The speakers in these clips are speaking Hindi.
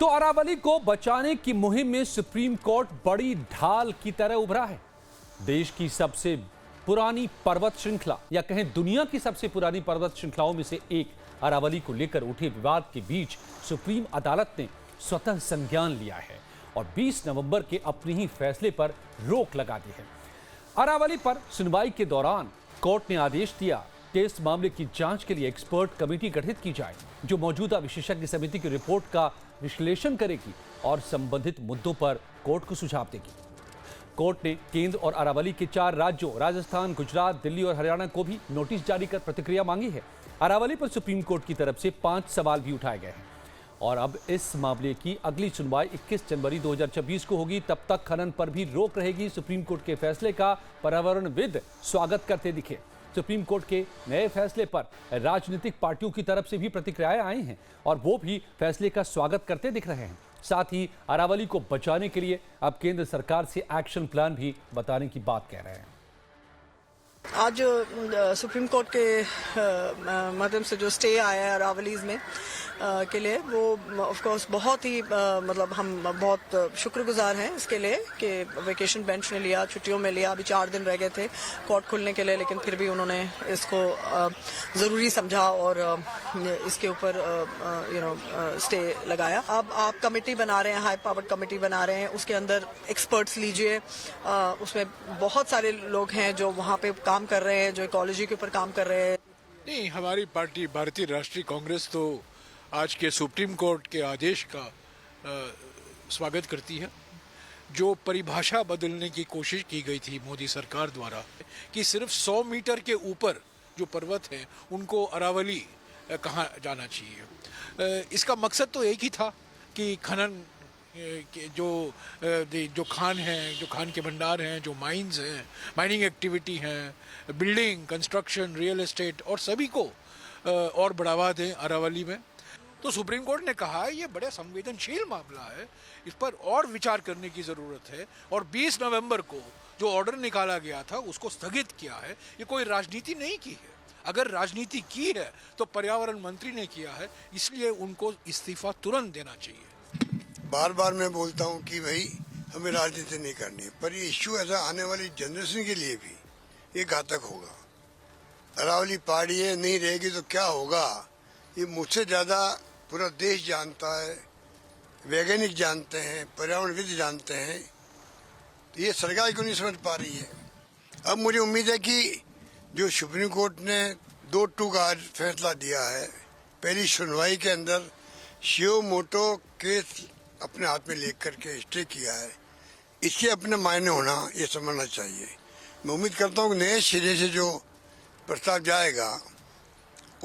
तो अरावली को बचाने की मुहिम में सुप्रीम कोर्ट बड़ी ढाल की तरह उभरा है। देश की सबसे पुरानी पर्वत श्रृंखला या कहें दुनिया की सबसे पुरानी पर्वत श्रृंखलाओं में से एक अरावली को लेकर उठे विवाद के बीच सुप्रीम अदालत ने स्वतः संज्ञान लिया है और 20 नवंबर के अपने ही फैसले पर रोक लगा दी है। अरावली पर सुनवाई के दौरान कोर्ट ने आदेश दिया कि इस मामले की जांच के लिए एक्सपर्ट कमेटी गठित की जाए, जो मौजूदा विशेषज्ञ समिति की रिपोर्ट का विश्लेषण करेगी और संबंधित मुद्दों पर कोर्ट को सुझाव देगी। कोर्ट ने केंद्र और अरावली के 4 राज्यों राजस्थान, गुजरात, दिल्ली और हरियाणा को भी नोटिस जारी कर प्रतिक्रिया मांगी है। अरावली पर सुप्रीम कोर्ट की तरफ से 5 सवाल भी उठाए गए हैं और अब इस मामले की अगली सुनवाई 21 जनवरी 2026 को होगी। तब तक खनन पर भी रोक रहेगी। सुप्रीम कोर्ट के फैसले का पर्यावरणविद स्वागत करते दिखे। सुप्रीम कोर्ट के नए फैसले पर राजनीतिक पार्टियों की तरफ से भी प्रतिक्रियाएं आई हैं और वो भी फैसले का स्वागत करते दिख रहे हैं। साथ ही अरावली को बचाने के लिए अब केंद्र सरकार से एक्शन प्लान भी बताने की बात कह रहे हैं। आज सुप्रीम कोर्ट के माध्यम से जो स्टे आया है अरावलीज में के लिए, वो ऑफ कोर्स बहुत ही मतलब हम बहुत शुक्रगुजार हैं इसके लिए कि वेकेशन बेंच ने लिया, छुट्टियों में लिया। अभी 4 दिन रह गए थे कोर्ट खुलने के लिए, लेकिन फिर भी उन्होंने इसको ज़रूरी समझा और इसके ऊपर स्टे लगाया। अब आप कमेटी बना रहे हैं, हाई पावर्ड कमेटी बना रहे हैं, उसके अंदर एक्सपर्ट्स लीजिए। उसमें बहुत सारे लोग हैं जो वहाँ पे काम कर रहे हैं, जो इकोलॉजी के ऊपर काम कर रहे हैं। नहीं, हमारी पार्टी भारतीय राष्ट्रीय कांग्रेस तो आज के सुप्रीम कोर्ट के आदेश का स्वागत करती है। जो परिभाषा बदलने की कोशिश की गई थी मोदी सरकार द्वारा कि सिर्फ 100 मीटर के ऊपर जो पर्वत हैं उनको अरावली कहा जाना चाहिए, इसका मकसद तो एक ही था कि खनन जो खान हैं, जो खान के भंडार हैं, जो माइंस हैं, माइनिंग एक्टिविटी हैं, बिल्डिंग, कंस्ट्रक्शन, रियल एस्टेट और सभी को और बढ़ावा दें अरावली में। तो सुप्रीम कोर्ट ने कहा ये बड़ा संवेदनशील मामला है, इस पर और विचार करने की ज़रूरत है और 20 नवंबर को जो ऑर्डर निकाला गया था उसको स्थगित किया है। ये कोई राजनीति नहीं की है। अगर राजनीति की है तो पर्यावरण मंत्री ने किया है, इसलिए उनको इस्तीफा तुरंत देना चाहिए। बार बार मैं बोलता हूँ कि भाई हमें राजनीति नहीं करनी है, पर ये इश्यू ऐसा आने वाली जनरेशन के लिए भी ये घातक होगा। अरावली पहाड़ी है, नहीं रहेगी तो क्या होगा, ये मुझसे ज़्यादा पूरा देश जानता है, वैज्ञानिक जानते हैं, पर्यावरणविद जानते हैं। तो ये सरकार क्यों नहीं समझ पा रही है। अब मुझे उम्मीद है कि जो सुप्रीम कोर्ट ने 2-2 का आज फैसला दिया है, पहली सुनवाई के अंदर शियो मोटो केस अपने हाथ में लेकर के स्टे किया है, इसके अपने मायने होना ये समझना चाहिए। मैं उम्मीद करता हूँ कि नए सिरे से जो प्रस्ताव जाएगा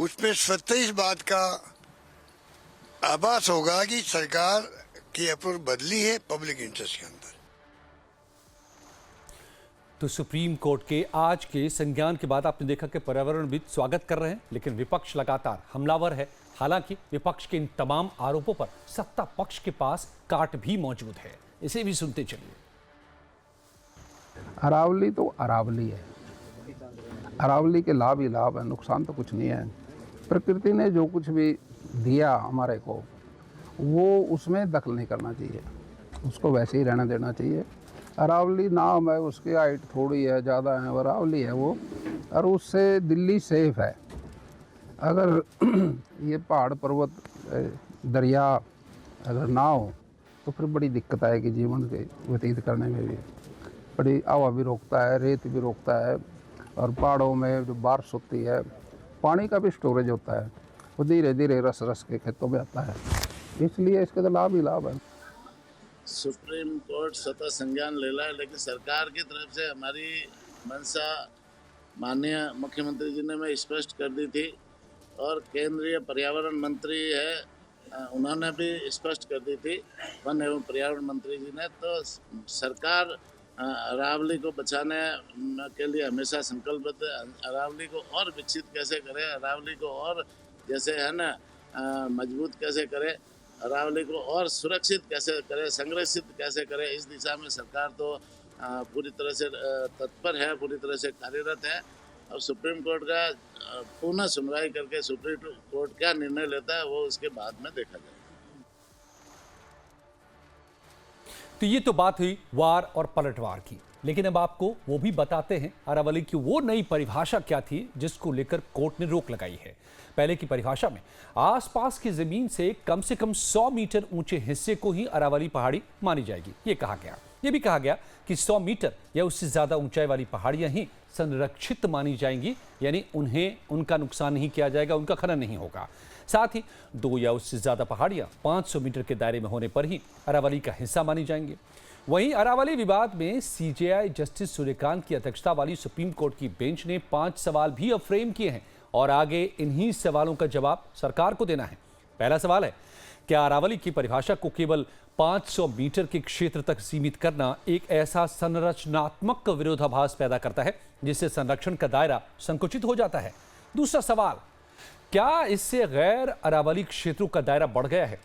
उसमें स्वतः इस बात का आभास होगा कि सरकार की अप्रोच बदली है पब्लिक इंटरेस्ट के अंदर। तो सुप्रीम कोर्ट के आज के संज्ञान के बाद आपने देखा कि पर्यावरणविद स्वागत कर रहे हैं, लेकिन विपक्ष लगातार हमलावर है। हालांकि विपक्ष के इन तमाम आरोपों पर सत्ता पक्ष के पास काट भी मौजूद है। इसे भी सुनते चलिए। अरावली तो अरावली है, अरावली के लाभ ही लाभ है, नुकसान तो कुछ नहीं है। प्रकृति ने जो कुछ भी दिया हमारे को, वो उसमें दखल नहीं करना चाहिए, उसको वैसे ही रहना देना चाहिए। अरावली नाम है, उसकी हाइट थोड़ी है, ज़्यादा है, अरावली है वो, और उससे दिल्ली सेफ है। अगर ये पहाड़ पर्वत दरिया अगर ना हो तो फिर बड़ी दिक्कत आएगी जीवन के व्यतीत करने में भी। बड़ी हवा भी रोकता है, रेत भी रोकता है, और पहाड़ों में जो बारिश होती है पानी का भी स्टोरेज होता है, वो धीरे धीरे रस रस के खेतों में आता है, इसलिए इसके तो लाभ ही लाभ है। सुप्रीम कोर्ट स्वतः संज्ञान ले रहा है, लेकिन सरकार की तरफ से हमारी मंशा माननीय मुख्यमंत्री जी ने मैं स्पष्ट कर दी थी और केंद्रीय पर्यावरण मंत्री है उन्होंने भी स्पष्ट कर दी थी, वन एवं पर्यावरण मंत्री जी ने। तो सरकार अरावली को बचाने के लिए हमेशा संकल्पबद्ध है। अरावली को और विकसित कैसे करें, अरावली को और जैसे है ना मजबूत कैसे करें, अरावली को और सुरक्षित कैसे करें, संरक्षित कैसे करें, इस दिशा में सरकार तो पूरी तरह से तत्पर है, पूरी तरह से कार्यरत है। और सुप्रीम कोर्ट का पुनः सुनवाई करके सुप्रीम कोर्ट क्या निर्णय लेता है वो उसके बाद में देखा जाएगा। तो ये तो बात हुई वार और पलटवार की, लेकिन अब आपको वो भी बताते हैं अरावली की वो नई परिभाषा क्या थी जिसको लेकर कोर्ट ने रोक लगाई है। पहले की परिभाषा में आसपास की जमीन से कम 100 मीटर ऊंचे हिस्से को ही अरावली पहाड़ी मानी जाएगी, ये कहा गया। ये भी कहा गया कि 100 मीटर या उससे ज्यादा ऊंचाई वाली पहाड़ियां ही संरक्षित मानी जाएंगी, यानी उनका नुकसान नहीं किया जाएगा, उनका खनन नहीं होगा। साथ ही 2 या उससे ज्यादा पहाड़ियां 500 मीटर के दायरे में होने पर ही अरावली का हिस्सा मानी जाएंगे। वहीं अरावली विवाद में सीजेआई जस्टिस सूर्यकांत की अध्यक्षता वाली सुप्रीम कोर्ट की बेंच ने 5 सवाल भी अब फ्रेम किए हैं और आगे इन्हीं सवालों का जवाब सरकार को देना है। पहला सवाल है, क्या अरावली की परिभाषा को केवल 500 मीटर के क्षेत्र तक सीमित करना एक ऐसा संरचनात्मक विरोधाभास पैदा करता है जिससे संरक्षण का दायरा संकुचित हो जाता है? दूसरा सवाल, क्या इससे गैर अरावली क्षेत्रों का दायरा बढ़ गया है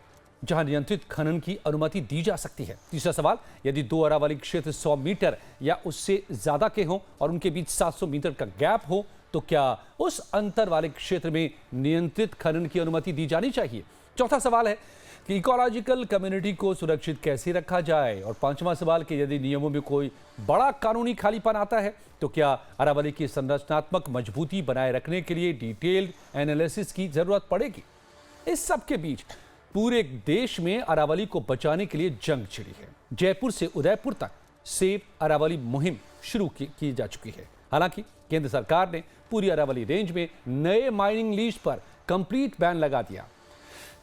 जहां नियंत्रित खनन की अनुमति दी जा सकती है? तीसरा सवाल, यदि 2 अरावली क्षेत्र 100 मीटर या उससे ज्यादा के हों और उनके बीच 700 मीटर का गैप हो तो क्या उस अंतर वाले क्षेत्र में नियंत्रित खनन की अनुमति दी जानी चाहिए? चौथा सवाल है कि इकोलॉजिकल कम्युनिटी को सुरक्षित कैसे रखा जाए? और पांचवा सवाल कि यदि नियमों में कोई बड़ा कानूनी खालीपन आता है तो क्या अरावली की संरचनात्मक मजबूती बनाए रखने के लिए डिटेल्ड एनालिसिस की जरूरत पड़ेगी? इस सब के बीच पूरे देश में अरावली को बचाने के लिए जंग छिड़ी है। जयपुर से उदयपुर तक सेव अरावली मुहिम शुरू की जा चुकी है। हालांकि केंद्र सरकार ने पूरी अरावली रेंज में नए माइनिंग लीज पर कंप्लीट बैन लगा दिया,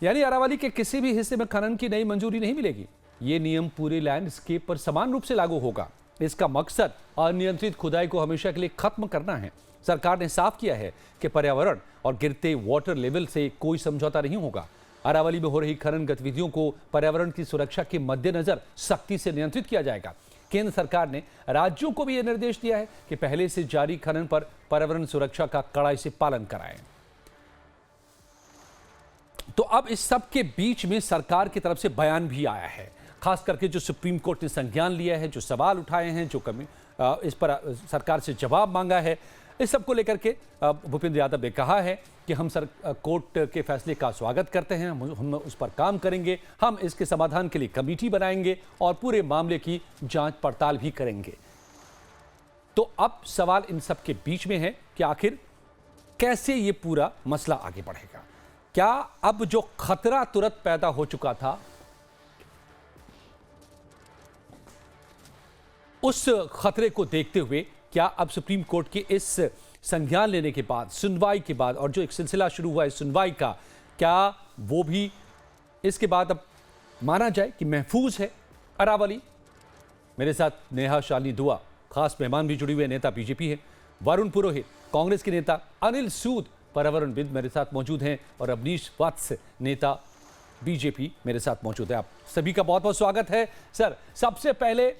यानी अरावली के किसी भी हिस्से में खनन की नई मंजूरी नहीं मिलेगी। ये नियम पूरे लैंडस्केप पर समान रूप से लागू होगा। इसका मकसद अनियंत्रित खुदाई को हमेशा के लिए खत्म करना है। सरकार ने साफ किया है कि पर्यावरण और गिरते वाटर लेवल से कोई समझौता नहीं होगा। अरावली में हो रही खनन गतिविधियों को पर्यावरण की सुरक्षा के मद्देनजर सख्ती से नियंत्रित किया जाएगा। केंद्र सरकार ने राज्यों को भी यह निर्देश दिया है कि पहले से जारी खनन पर पर्यावरण सुरक्षा का कड़ाई से पालन कराएं। तो अब इस सब के बीच में सरकार की तरफ से बयान भी आया है, खास करके जो सुप्रीम कोर्ट ने संज्ञान लिया है, जो सवाल उठाए हैं, जो इस पर सरकार से जवाब मांगा है, इस सब को लेकर के भूपेंद्र यादव ने कहा है कि हम कोर्ट के फैसले का स्वागत करते हैं, हम उस पर काम करेंगे, हम इसके समाधान के लिए कमेटी बनाएंगे और पूरे मामले की जांच पड़ताल भी करेंगे। तो अब सवाल इन सब के बीच में है कि आखिर कैसे ये पूरा मसला आगे बढ़ेगा। क्या अब जो खतरा तुरंत पैदा हो चुका था, उस खतरे को देखते हुए क्या अब सुप्रीम कोर्ट के इस संज्ञान लेने के बाद, सुनवाई के बाद, और जो एक सिलसिला शुरू हुआ है सुनवाई का, क्या वो भी इसके बाद अब माना जाए कि महफूज है अरावली? मेरे साथ नेहा शालिनी दुआ, खास मेहमान भी जुड़े हुए नेता बीजेपी है, वरुण पुरोहित कांग्रेस के नेता, अनिल सूद पर्यावरणविद मेरे साथ मौजूद हैं और अवनीश वत्स नेता बीजेपी मेरे साथ मौजूद है। आप सभी का बहुत बहुत स्वागत है। सर, सबसे पहले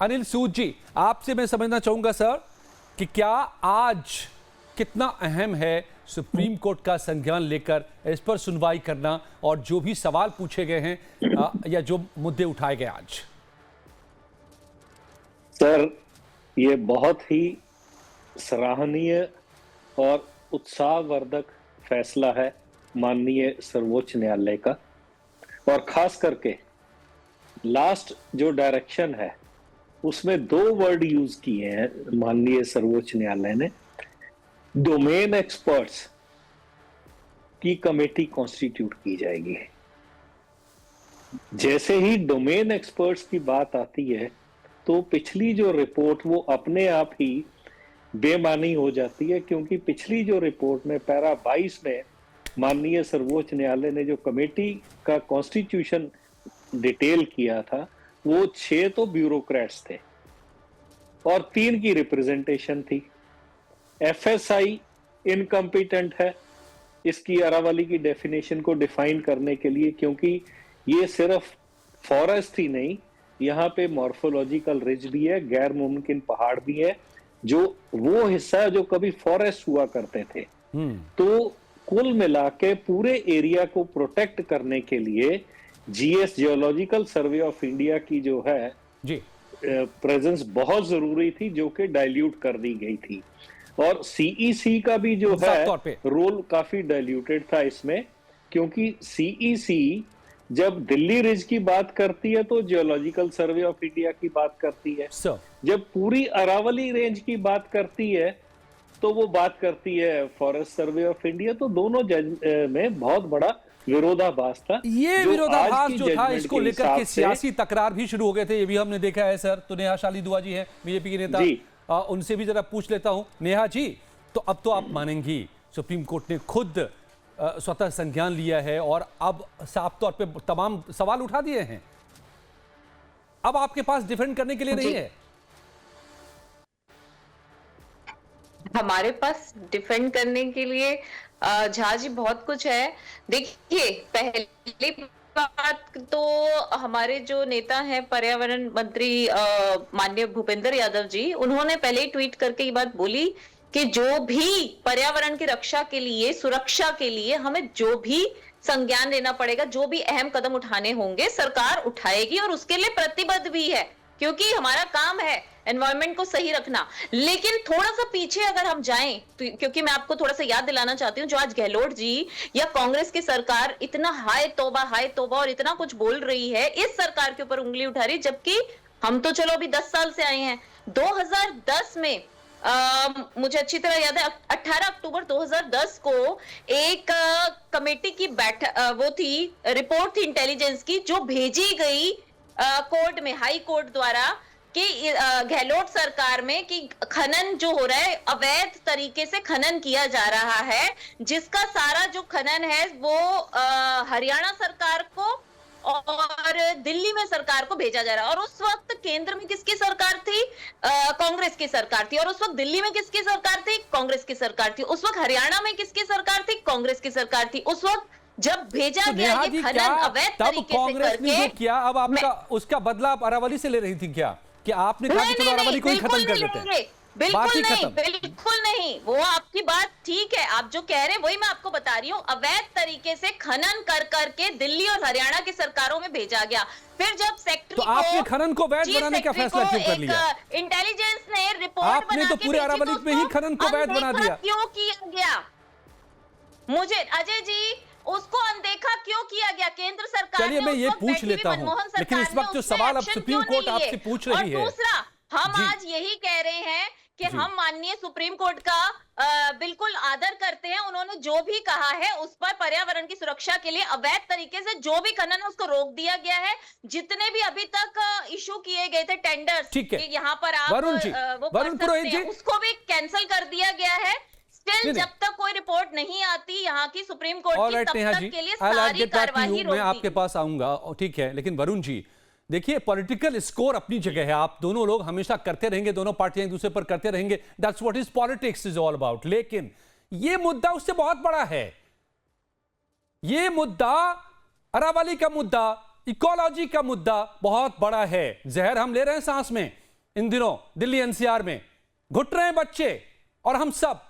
अनिल सूद जी, आपसे मैं समझना चाहूंगा सर कि क्या आज कितना अहम है सुप्रीम कोर्ट का संज्ञान लेकर इस पर सुनवाई करना और जो भी सवाल पूछे गए हैं या जो मुद्दे उठाए गए आज? सर, ये बहुत ही सराहनीय और उत्साहवर्धक फैसला है माननीय सर्वोच्च न्यायालय का, और खास करके लास्ट जो डायरेक्शन है उसमें 2 वर्ड यूज किए हैं माननीय सर्वोच्च न्यायालय ने। डोमेन एक्सपर्ट्स की कमेटी कॉन्स्टिट्यूट की जाएगी। जैसे ही डोमेन एक्सपर्ट्स की बात आती है तो पिछली जो रिपोर्ट वो अपने आप ही बेमानी हो जाती है, क्योंकि पिछली जो रिपोर्ट में पैरा 22 में माननीय सर्वोच्च न्यायालय ने जो कमेटी का कॉन्स्टिट्यूशन डिटेल किया था, वो 6 तो ब्यूरोक्रेट्स थे और 3 की रिप्रेजेंटेशन थी। एफएसआई इनकम्पिटेंट है इसकी अरावली की डेफिनेशन को डिफाइन करने के लिए, क्योंकि ये सिर्फ फॉरेस्ट ही नहीं, यहाँ पे मॉर्फोलॉजिकल रिज भी है, गैर मुमकिन पहाड़ भी है, जो वो हिस्सा है जो कभी फॉरेस्ट हुआ करते थे। तो कुल मिला के पूरे एरिया को प्रोटेक्ट करने के लिए GS geological survey of India की जो है जी प्रेजेंस बहुत जरूरी थी, जो कि डाइल्यूट कर दी गई थी। और सीईसी का भी जो है रोल काफी डाइल्यूटेड था इसमें, क्योंकि सीईसी जब दिल्ली रिज की बात करती है तो जियोलॉजिकल सर्वे ऑफ इंडिया की बात करती है, सर जब पूरी अरावली रेंज की बात करती है तो वो बात करती है फॉरेस्ट सर्वे ऑफ इंडिया। तो दोनों में बहुत बड़ा विरोधाभास था। ये जो विरोधाभास आज की जो था, जजमेंट इसको के लेकर हिसाब के से- सियासी तकरार भी शुरू हो गए थे, ये भी हमने देखा है सर। तो नेहा शाली दुआ जी हैं बीजेपी के नेता, जी। उनसे भी जरा पूछ लेता हूं। नेहा जी, तो अब तो आप मानेंगी सुप्रीम कोर्ट ने खुद स्वतः संज्ञान लिया है और अब साफ तौर पे तमाम सवाल उठा दिए हैं। अब आपके पास डिफेंड करने के लिए नहीं है। हमारे पास डिफेंड करने के लिए झा जी बहुत कुछ है। देखिए, पहली बात तो हमारे जो नेता हैं पर्यावरण मंत्री माननीय भूपेंद्र यादव जी, उन्होंने पहले ही ट्वीट करके ये बात बोली कि जो भी पर्यावरण की रक्षा के लिए, सुरक्षा के लिए हमें जो भी संज्ञान लेना पड़ेगा, जो भी अहम कदम उठाने होंगे, सरकार उठाएगी और उसके लिए प्रतिबद्ध भी है, क्योंकि हमारा काम है एनवायरनमेंट को सही रखना। लेकिन थोड़ा सा पीछे अगर हम जाएं तो, क्योंकि मैं आपको थोड़ा सा याद दिलाना चाहती हूँ, जो आज गहलोत जी या कांग्रेस की सरकार इतना हाय तौबा और इतना कुछ बोल रही है, इस सरकार के ऊपर उंगली उठा रही, जबकि हम तो चलो अभी 10 साल से आए हैं। 2010 में मुझे अच्छी तरह याद है, 18 अक्टूबर 2010 को एक कमेटी की वो थी, रिपोर्ट थी इंटेलिजेंस की, जो भेजी गई कोर्ट में, हाई कोर्ट द्वारा, कि गहलोत सरकार में कि खनन जो हो रहा है, अवैध तरीके से खनन किया जा रहा है, जिसका सारा जो खनन है वो हरियाणा सरकार को और दिल्ली में सरकार को भेजा जा रहा है। और उस वक्त केंद्र में किसकी सरकार थी? कांग्रेस की सरकार थी। और उस वक्त दिल्ली में किसकी सरकार थी? कांग्रेस की सरकार थी। उस वक्त हरियाणा में किसकी सरकार थी? कांग्रेस की सरकार थी। उस वक्त जब भेजा तो गया नेहा ये जी, खनन क्या अवैध तब तरीके से कांग्रेस ने जो करके, किया, अब आपका उसका बदला आप अरावली से ले रही थी क्या? कि आपने कहा कि चलो अरावली को ही खत्म कर देते हैं, बिल्कुल बाकी नहीं, खत्म। बिल्कुल नहीं। वो आपकी बात ठीक है, आप जो कह रहे हैं वही मैं आपको बता रही हूँ। अवैध तरीके से खनन कर करके दिल्ली और हरियाणा की सरकारों में भेजा गया। फिर जब सेक्रेटरी तो आपने खनन को वैध बनाने का फैसला क्यों कर लिया? इंटेलिजेंस ने रिपोर्ट आपने तो पूरे अरावली में ही खनन को वैध बना दिया। क्यों किया गया? मुझे अजय जी, उसको अनदेखा क्यों किया गया? केंद्र सरकार चलिए, ने मैं उस ये वक्त पूछ बैठी हुई लेता हूं, मनमोहन सरकार लेकिन इस ने वक्त जो उसमें सवाल अब एक्शन सुप्रीम क्यों कोर्ट नहीं आपसे लिए? पूछ रही और है। दूसरा, हम जी। आज यही कह रहे हैं कि जी। हम माननीय सुप्रीम कोर्ट का बिल्कुल आदर करते हैं। उन्होंने जो भी कहा है उस पर पर्यावरण की सुरक्षा के लिए अवैध तरीके से जो भी खनन है उसको रोक दिया गया है। जितने भी अभी तक इशू किए गए थे टेंडर्स, ठीक है। कि यहाँ पर आप वरुण जी, वो वरुण कर पुरोहित सकते हैं, जी। उसको भी कैंसिल कर दिया गया है। नहीं, स्टिल नहीं। जब तक कोई रिपोर्ट नहीं आती यहाँ की सुप्रीम कोर्ट की, ऑलराइट तब नेहा तक जी, के लिए I'll सारी get back to कार्यवाही you, रोक मैं आपके दी। पास आऊंगा, ठीक है। लेकिन वरुण जी देखिए, पॉलिटिकल स्कोर अपनी जगह है, आप दोनों लोग हमेशा करते रहेंगे, दोनों पार्टियां एक दूसरे पर करते रहेंगे, that's what is politics is all about. लेकिन ये मुद्दा उससे बहुत बड़ा है। ये मुद्दा, अरावली का मुद्दा, इकोलॉजी का मुद्दा बहुत बड़ा है। जहर हम ले रहे हैं सांस में इन दिनों, दिल्ली एनसीआर में घुट रहे हैं बच्चे और हम सब।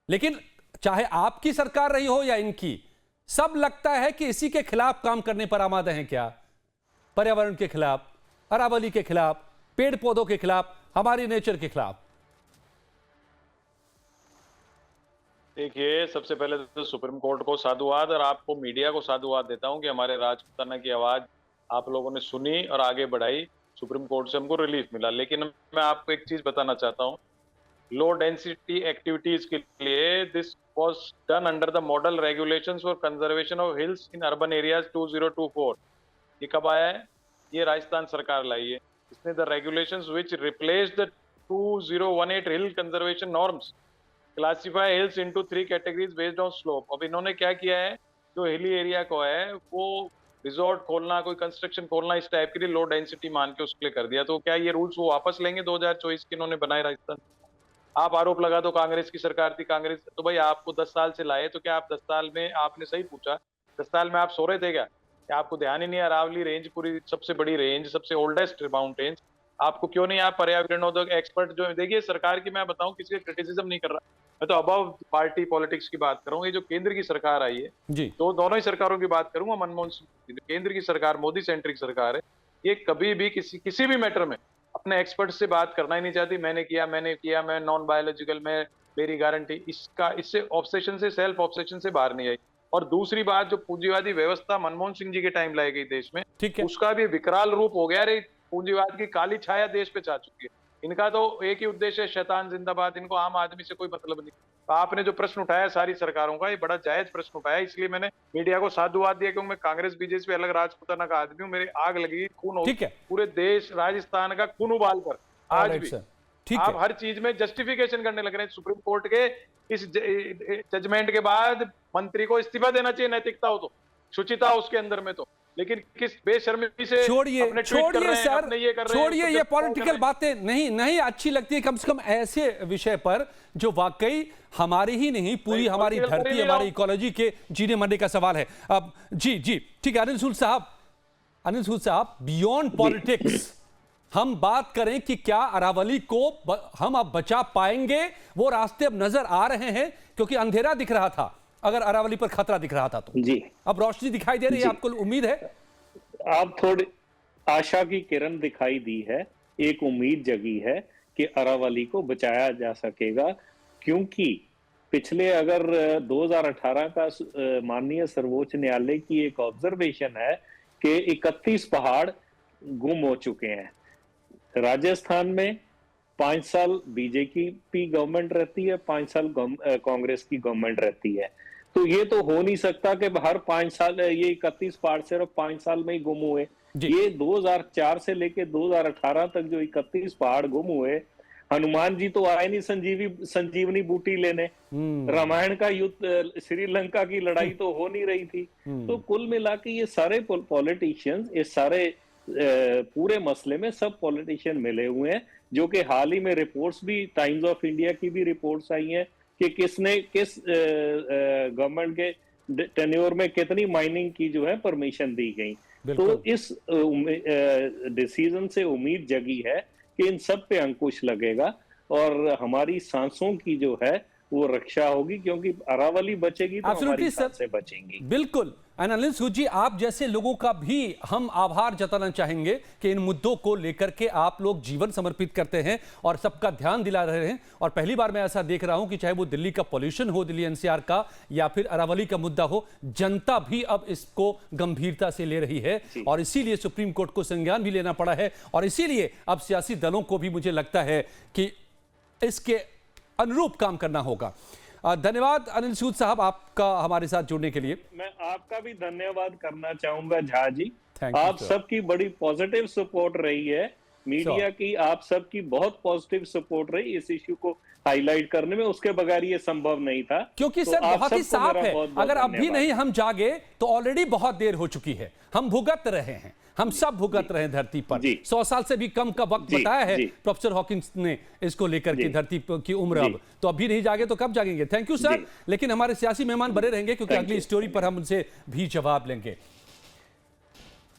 लेकिन चाहे आपकी सरकार रही हो या इनकी, सब लगता है कि इसी के खिलाफ काम करने पर आमादे हैं क्या? पर्यावरण के खिलाफ, अरावली के खिलाफ, पेड़ पौधों के खिलाफ, हमारी नेचर के खिलाफ। देखिए, सबसे पहले तो सुप्रीम कोर्ट को साधुवाद और आपको मीडिया को साधुवाद देता हूं कि हमारे राजपुताना की आवाज आप लोगों ने सुनी और आगे बढ़ाई। सुप्रीम कोर्ट से हमको रिलीफ मिला। लेकिन मैं आपको एक चीज बताना चाहता हूं, लो डेंसिटी एक्टिविटीज के लिए this was done under the model regulations for conservation of hills in urban areas 2024। ये कब आया है? ये राजस्थान सरकार लाई है। इसने the regulations which replaced the 2018 hill conservation norms classify hills into 3 categories based on slope. अब इन्होंने क्या किया है, जो हिली एरिया को है वो रिजॉर्ट खोलना, कोई कंस्ट्रक्शन खोलना, इस टाइप के लिए लो डेंसिटी मान के उसके लिए कर दिया। तो क्या ये रूल्स वो वापस लेंगे 2024 के इन्होंने बनाए राजस्थान? आप आरोप लगा दो कांग्रेस की सरकार थी, कांग्रेस, तो भाई आपको 10 साल से लाए, तो क्या आप 10 साल में, आपने सही पूछा, 10 साल में आप सो रहे थे क्या? आपको ध्यान ही नहीं है? अरावली रेंज पूरी सबसे बड़ी रेंज, सबसे ओल्डेस्ट माउंटेन्स, आपको क्यों नहीं? आप पर्यावरण एक्सपर्ट जो, देखिए सरकार की, मैं बताऊं, किसी का क्रिटिसिज्म नहीं कर रहा, मैं तो अबव पार्टी पॉलिटिक्स की बात कर रहा हूँ। ये जो केंद्र की सरकार आई है जी, तो दोनों ही सरकारों की बात करूंगा, मनमोहन सिंह केंद्र की सरकार, मोदी सेंट्रिक सरकार है, ये कभी भी किसी भी मैटर में अपने एक्सपर्ट से बात करना ही नहीं चाहती। मैंने किया, मैं नॉन बायोलॉजिकल में मेरी गारंटी, इससे ऑब्सेशन से, सेल्फ ऑब्सेशन से बाहर नहीं आई। और दूसरी बात, जो पूंजीवादी व्यवस्था मनमोहन सिंह जी के टाइम लाई गई देश में, ठीक है। उसका भी विकराल रूप हो गया रे। पूंजीवाद की काली छाया देश पे छा चुकी है। इनका तो एक ही उद्देश्य है, शैतान जिंदाबाद। इनको आम आदमी से कोई मतलब नहीं। तो आपने जो प्रश्न उठाया सारी सरकारों का, ये बड़ा जायज प्रश्न उठाया, इसलिए मैंने मीडिया को साधुवाद दिया, क्योंकि मैं कांग्रेस बीजेपी अलग राजपुताना का आदमी हूँ। मेरी आग लगी, खून हो, ठीक है। पूरे देश राजस्थान का खून उबाल कर आज Alright, भी sir. ठीक आप है। हर चीज में जस्टिफिकेशन करने लग रहे हैं। सुप्रीम कोर्ट के इस जजमेंट के बाद मंत्री को इस्तीफा देना चाहिए, नैतिकता हो तो, शुचिता हो उसके अंदर में तो, लेकिन किस बेशर्मी से छोड़िए अपने ट्वीट कर छोड़िए रहे हैं, सर, अपने ये कर रहे हैं, छोड़िए उसको ये justify कर पॉलिटिकल रहे हैं। बातें नहीं नहीं अच्छी लगती है, कम से कम ऐसे विषय पर जो वाकई हमारी ही नहीं, पूरी नहीं, हमारी political कर धरती, ही नहीं हमारी रहा इकोलॉजी के जीने मरने का सवाल है। अब जी जी ठीक है, अनिल सूद साहब, बियॉन्ड पॉलिटिक्स हम बात करें कि क्या अरावली को हम अब बचा पाएंगे? वो रास्ते अब नजर आ रहे हैं, क्योंकि अंधेरा दिख रहा था, अगर अरावली पर खतरा दिख रहा था तो जी अब रोशनी दिखाई दे रही है। आपको उम्मीद है? आप थोड़ी आशा की किरण दिखाई दी है, एक उम्मीद जगी है कि अरावली को बचाया जा सकेगा, क्योंकि पिछले अगर 2018 का माननीय सर्वोच्च न्यायालय की एक ऑब्जर्वेशन है कि 31 पहाड़ गुम हो चुके हैं। राजस्थान में 5 साल बीजेपी गवर्नमेंट रहती है, 5 साल कांग्रेस की गवर्नमेंट रहती है। तो ये तो हो नहीं सकता कि हर 5 साल ये 31 पहाड़ सिर्फ 5 साल में ही गुम हुए। ये 2004 से लेके 2018 तक जो 31 पहाड़ गुम हुए, हनुमान जी तो आए नहीं संजीवनी बूटी लेने, रामायण का युद्ध, श्रीलंका की लड़ाई तो हो नहीं रही थी। तो कुल मिला के ये सारे पॉलिटिशियंस, ये सारे पूरे मसले में सब पॉलिटिशियन मिले हुए हैं, जो कि हाल ही में रिपोर्ट्स भी, टाइम्स ऑफ इंडिया की भी रिपोर्ट्स आई हैं कि किसने किस गवर्नमेंट के टेन्योर में कितनी माइनिंग की जो है परमिशन दी गई। तो इस डिसीजन से उम्मीद जगी है कि इन सब पे अंकुश लगेगा और हमारी सांसों की जो है वो रक्षा होगी, क्योंकि अरावली बचेगी तो हमारी सांसें बचेंगी। बिल्कुल। अनिल सूद जी, आप जैसे लोगों का भी हम आभार जताना चाहेंगे कि इन मुद्दों को लेकर के आप लोग जीवन समर्पित करते हैं और सबका ध्यान दिला रहे हैं। और पहली बार मैं ऐसा देख रहा हूं कि चाहे वो दिल्ली का पॉल्यूशन हो, दिल्ली एनसीआर का, या फिर अरावली का मुद्दा हो, जनता भी अब इसको गंभीरता से ले रही है और इसीलिए सुप्रीम कोर्ट को संज्ञान भी लेना पड़ा है। और इसीलिए अब सियासी दलों को भी मुझे लगता है कि इसके अनुरूप काम करना होगा। धन्यवाद अनिल सूद साहब, आपका हमारे साथ जुड़ने के लिए। मैं आपका भी धन्यवाद करना चाहूंगा झा जी। Thank you, आप sir. सबकी बड़ी पॉजिटिव सपोर्ट रही है, मीडिया की आप सबकी बहुत पॉजिटिव सपोर्ट रही इस इश्यू को हाईलाइट करने में। उसके बगैर ये संभव नहीं था, क्योंकि तो सर आप बहुत ही सबको साफ मेरा है, बहुत-बहुत अगर अब भी धन्यवाद। नहीं हम जागे तो ऑलरेडी बहुत देर हो चुकी है। हम भुगत रहे हैं, हम सब भुगत रहे हैं धरती पर। 100 साल से भी कम का वक्त बताया है प्रोफेसर हॉकिंस ने इसको लेकर के, धरती की उम्र अब तो अभी नहीं जागे तो कब जागेंगे। Thank you sir. लेकिन हमारे सियासी मेहमान बने रहेंगे, क्योंकि अगली स्टोरी पर हम उनसे भी जवाब लेंगे।